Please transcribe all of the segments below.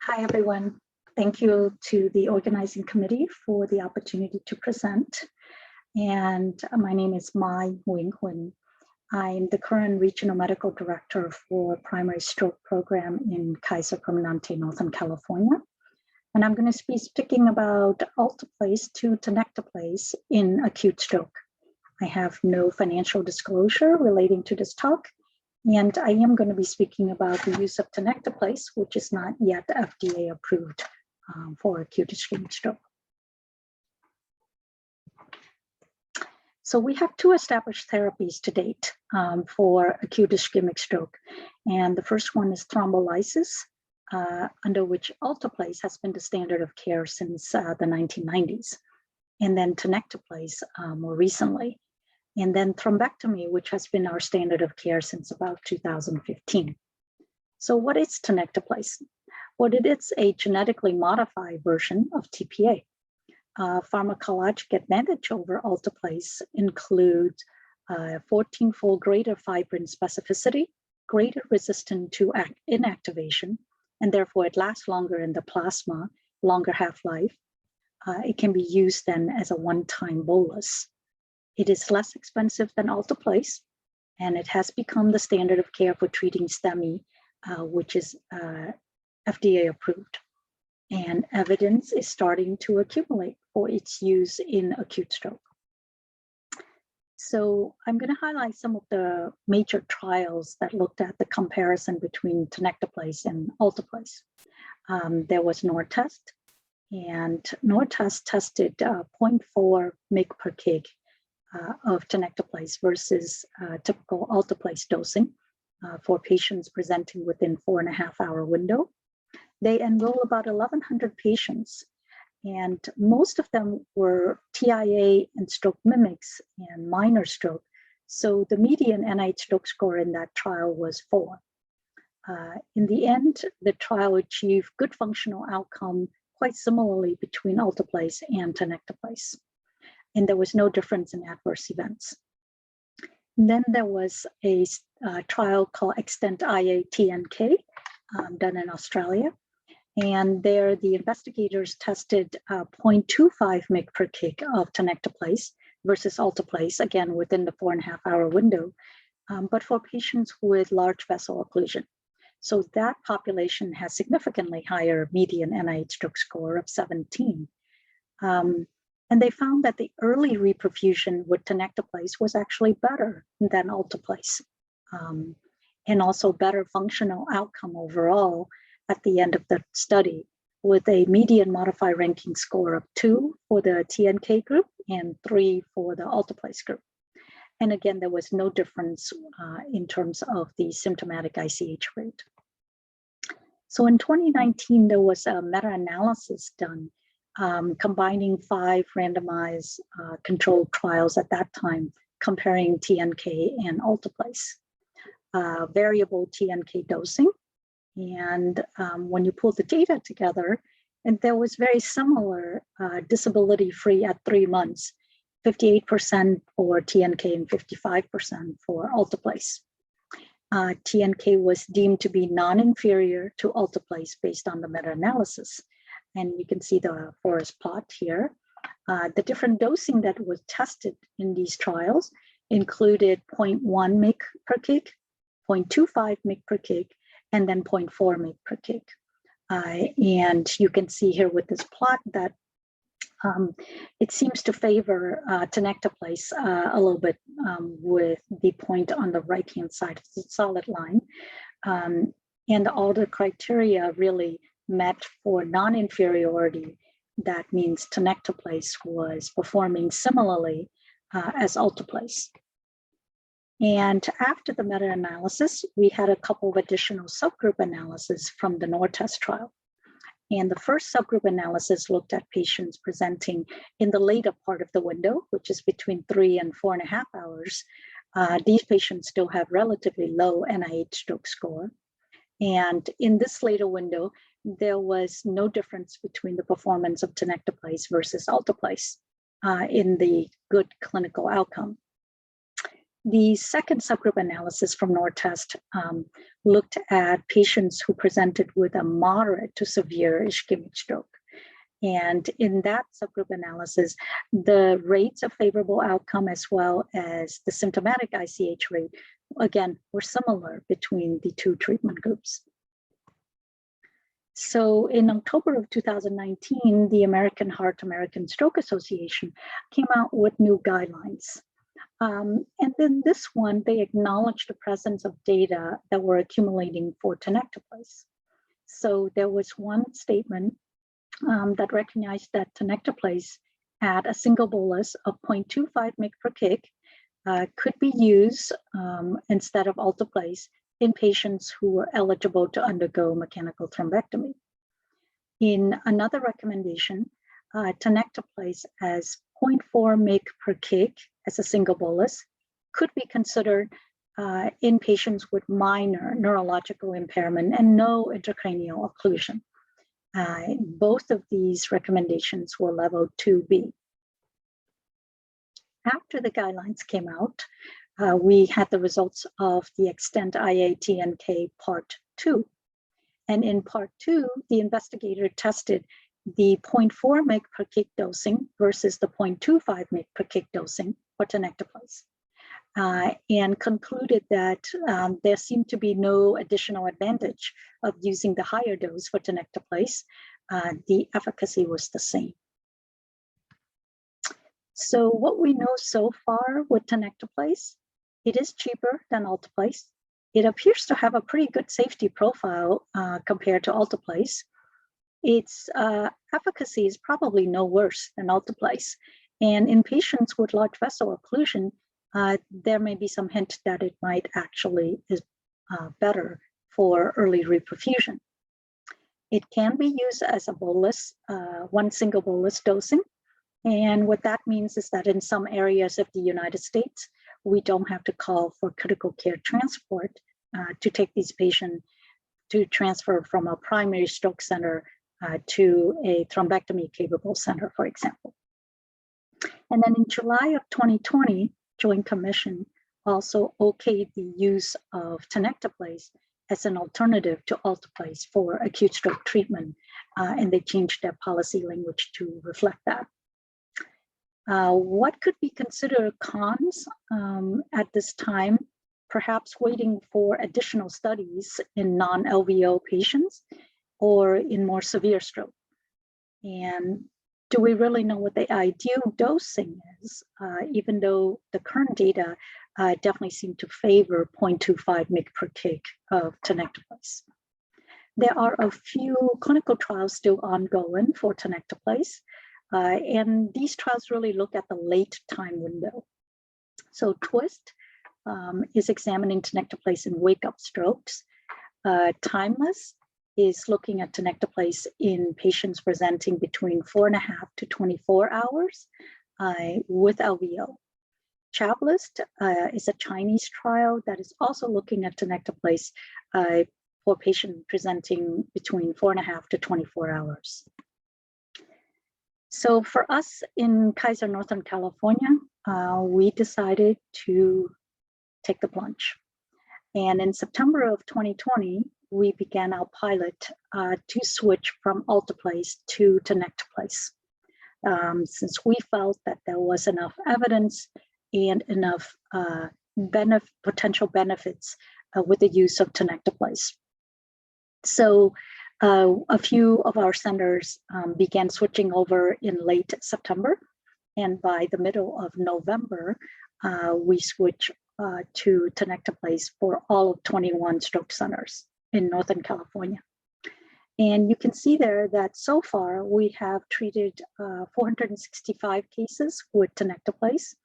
Hi, everyone. Thank you to the organizing committee for the opportunity to present. And my name is Nguyen-Huynh. I'm the current regional medical director for primary stroke program in Kaiser, Permanente, Northern California. And I'm going to be speaking about Alteplase to Tenectaplase in acute stroke. I have no financial disclosure relating to this talk. And I am going to be speaking about the use of Tenectaplase, which is not yet FDA approved for acute ischemic stroke. So we have two established therapies to date for acute ischemic stroke. And the first one is thrombolysis, under which Alteplase has been the standard of care since the 1990s. And then Tenectaplase more recently. And then thrombectomy, which has been our standard of care since about 2015. So what is Tenectaplase? Well, it is a genetically modified version of TPA. Pharmacologic advantage over Alteplase includes 14-fold greater fibrin specificity, greater resistance to inactivation, and therefore it lasts longer in the plasma, longer half-life. It can be used then as a one-time bolus. It is less expensive than Alteplase, and it has become the standard of care for treating STEMI, which is FDA approved. And evidence is starting to accumulate for its use in acute stroke. So I'm going to highlight some of the major trials that looked at the comparison between Tenectaplase and Alteplase. There was NORTEST, and NORTEST tested 0.4 mg per kg of Tenectaplase versus typical Alteplase dosing for patients presenting within 4.5-hour window. They enrolled about 1,100 patients, and most of them were TIA and stroke mimics and minor stroke. So the median NIH stroke score in that trial was 4. In the end, the trial achieved good functional outcome quite similarly between Alteplase and Tenectaplase. And there was no difference in adverse events. And then there was a trial called Extend IATNK done in Australia. And there the investigators tested 0.25 mg per kg of Tenectaplase versus Alteplase, again, within the 4.5-hour window, but for patients with large vessel occlusion. So that population has significantly higher median NIH stroke score of 17. And they found that the early reperfusion with Tenectaplase was actually better than Alteplase, and also better functional outcome overall at the end of the study, with a median modified ranking score of 2 for the TNK group and 3 for the Alteplase group. And again, there was no difference in terms of the symptomatic ICH rate. So in 2019, there was a meta-analysis done combining 5 randomized controlled trials at that time, comparing TNK and Alteplase. Variable TNK dosing. And when you pull the data together, and there was very similar disability-free at 3 months, 58% for TNK and 55% for Alteplase. TNK was deemed to be non-inferior to Alteplase based on the meta-analysis. And you can see the forest plot here. The different dosing that was tested in these trials included 0.1 mg per kg, 0.25 mg per kg, and then 0.4 mg per kg. And you can see here with this plot that it seems to favor Tenectaplase a little bit with the point on the right-hand side of the solid line. And all the criteria really met for non-inferiority. That means Tenectaplase was performing similarly as Alteplase. And after the meta-analysis, we had a couple of additional subgroup analysis from the NORTEST trial. And the first subgroup analysis looked at patients presenting in the later part of the window, which is between 3 and 4.5 hours. These patients still have relatively low NIH stroke score. And in this later window, there was no difference between the performance of Tenectaplase versus Alteplase in the good clinical outcome. The second subgroup analysis from NORTEST looked at patients who presented with a moderate to severe ischemic stroke. And in that subgroup analysis, the rates of favorable outcome as well as the symptomatic ICH rate, again, were similar between the two treatment groups. So in October of 2019, the American Heart American Stroke Association came out with new guidelines. And then this one, they acknowledged the presence of data that were accumulating for Tenectaplase. So there was one statement that recognized that Tenectaplase at a single bolus of 0.25 mg per kg could be used instead of Alteplase in patients who were eligible to undergo mechanical thrombectomy. In another recommendation, Tenectaplase as 0.4 mg per kg as a single bolus could be considered in patients with minor neurological impairment and no intracranial occlusion. Both of these recommendations were level 2B. After the guidelines came out, we had the results of the Extent IATNK Part 2. And in Part 2, the investigator tested the 0.4 mg per kg dosing versus the 0.25 mg per kg dosing for Tenectaplase, and concluded that there seemed to be no additional advantage of using the higher dose for Tenectaplase. The efficacy was the same. So what we know so far with Tenectaplase, it is cheaper than Alteplase. It appears to have a pretty good safety profile compared to Alteplase. Its efficacy is probably no worse than Alteplase. And in patients with large vessel occlusion, there may be some hint that it might actually is better for early reperfusion. It can be used as a bolus, one single bolus dosing. And what that means is that in some areas of the United States, we don't have to call for critical care transport to take these patients to transfer from a primary stroke center to a thrombectomy capable center, for example. And then in July of 2020, Joint Commission also okayed the use of Tenectaplase as an alternative to Alteplase for acute stroke treatment, and they changed their policy language to reflect that. What could be considered cons at this time? Perhaps waiting for additional studies in non-LVO patients or in more severe stroke. And do we really know what the ideal dosing is, even though the current data definitely seem to favor 0.25 mg per kg of Tenectaplase? There are a few clinical trials still ongoing for Tenectaplase, and these trials really look at the late time window. So TWIST is examining Tenectaplase in wake-up strokes. Timeless is looking at Tenectaplase in patients presenting between 4.5 to 24 hours with LVO. Chablist is a Chinese trial that is also looking at Tenectaplase for patients presenting between 4.5 to 24 hours. So for us in Kaiser, Northern California, we decided to take the plunge. And in September of 2020, we began our pilot to switch from Alteplase to Tenectaplase, since we felt that there was enough evidence and enough potential benefits with the use of Tenectaplase. So a few of our centers began switching over in late September, and by the middle of November, we switched to Tenectaplase for all of 21 stroke centers in Northern California. And you can see there that so far we have treated 465 cases with Tenectaplase.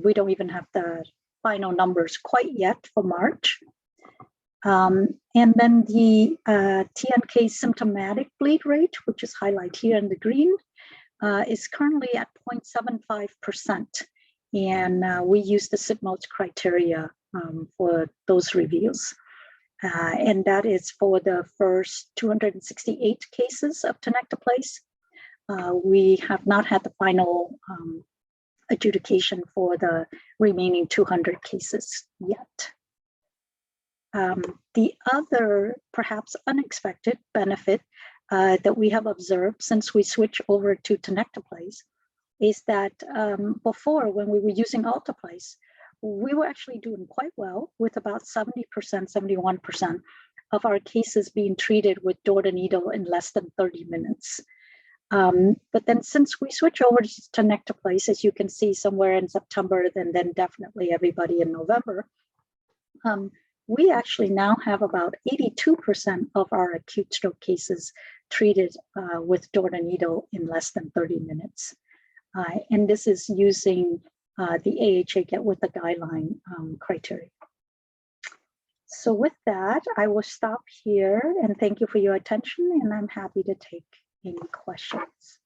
We don't even have the final numbers quite yet for March. And then the TNK symptomatic bleed rate, which is highlighted here in the green, is currently at 0.75%. And we use the SIPMOS criteria for those reviews. And that is for the first 268 cases of Tenectaplase. We have not had the final adjudication for the remaining 200 cases yet. The other perhaps unexpected benefit that we have observed since we switched over to Tenectaplase is that before, when we were using Alteplase, we were actually doing quite well with about 70%, 71% of our cases being treated with door to needle in less than 30 minutes. But then since we switch over to Tenectaplase, as you can see somewhere in September, then definitely everybody in November, we actually now have about 82% of our acute stroke cases treated with door to needle in less than 30 minutes. And this is using the AHA Get With the Guideline criteria. So with that, I will stop here and thank you for your attention, and I'm happy to take any questions.